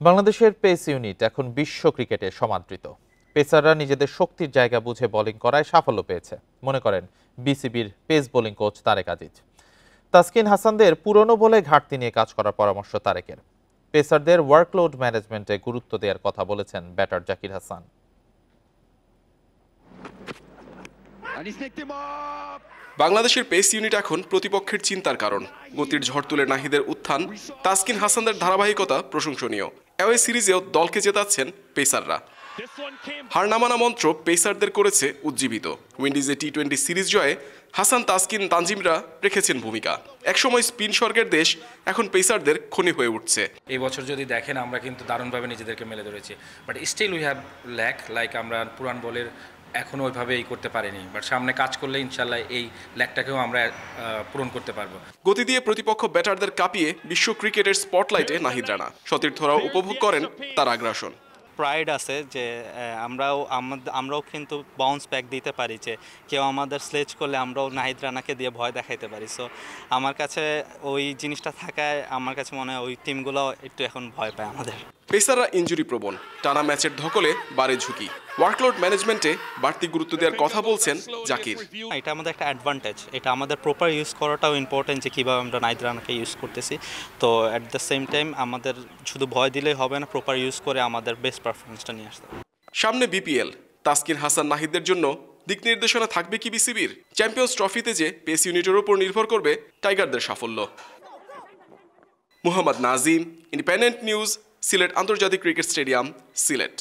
বাংলাদেশের pace unit এখন বিশ্ব ক্রিকেটে সমাদৃত। পেসাররা নিজেদের শক্তির জায়গা বুঝে বোলিং করায় সাফল্য পেয়েছে, মনে করেন বিসিবির pace bowling coach Tareq Aziz. Taskin হাসানদের পুরনো বলে ঘাটতি নিয়ে কাজ করার পরামর্শ তারেকের। পেসারদের ওয়ার্কলোড ম্যানেজমেন্টে গুরুত্ব দেওয়ার কথা বলেছেন ব্যাটার জাকির হাসান। বাংলাদেশের পেস ইউনিট এখন প্রতিপক্ষের চিন্তার কারণ। গতির ঝড় তুলে নাহিদের উত্থান, তাসকিন হাসানদের ধারাবাহিকতা প্রশংসনীয়। অ্যাওয়ে সিরিজেও দলকে জেতাচ্ছেন পেসাররা। হার নামানা মন্ত্র পেসারদের করেছে উজ্জীবিত। উইন্ডিজে টি-20 সিরিজ জয়ে হাসান, তাসকিন, তানজিমরা রেখেছেন ভূমিকা। একসময় স্পিন স্বর্গের দেশ এখন পেসারদের খনি হয়ে উঠছে। এই বছর যদি দেখেন আমরা কিন্তু দারুণভাবে নিজেদেরকে মেলে ধরেছি, but still we have like আমরা পুরান বলের এখনও ওইভাবে করতে পারিনি, বাট সামনে কাজ করলে ইনশাল্লাহ এই ল্যাকটাকেও আমরা পূরণ করতে পারবো। গতি দিয়ে প্রতিপক্ষ ব্যাটারদের কাঁপিয়ে বিশ্ব ক্রিকেটের স্পটলাইটে নাহিদ রানা। সতীর্থরাও উপভোগ করেন তার আগ্রাসন। প্রাইড আছে যে আমরাও কিন্তু বাউন্স ব্যাক দিতে পারি, যে কেউ আমাদের স্লেজ করলে আমরাও নাহিদ রানাকে দিয়ে ভয় দেখাইতে পারি। সো আমার কাছে ওই জিনিসটা থাকায় আমার কাছে মনে হয় ওই টিমগুলো একটু এখন ভয় পায় আমাদের। পেসাররা ইনজুরি প্রবণ, টানা ম্যাচের ধকলে বাড়ে ঝুঁকি। ওয়ার্কলোড ম্যানেজমেন্টে বাড়তি গুরুত্ব দেওয়ার কথা বলছেন জাকির। এটা আমাদের একটা অ্যাডভান্টেজ, এটা আমাদের প্রপার ইউজ করাটাও ইম্পর্টেন্ট, যে কীভাবে আমরা নাহিদ রানাকে ইউজ করতেছি। তো অ্যাট দ্য সেম টাইম আমাদের শুধু ভয় দিলেই হবে না, প্রপার ইউজ করে আমাদের বেস্ট পারফরমেন্সটা নিয়ে আসতে হবে। সামনে বিপিএল, তাসকিন হাসান, নাহিদদের জন্য দিক নির্দেশনা থাকবে কি বিসিবির? চ্যাম্পিয়ন্স ট্রফিতে যে পেস ইউনিটের উপর নির্ভর করবে টাইগারদের সাফল্য। মুহাম্মদ নাজিম, ইন্ডিপেন্ডেন্ট নিউজ, সিলেট আন্তর্জাতিক ক্রিকেট স্টেডিয়াম, সিলেট।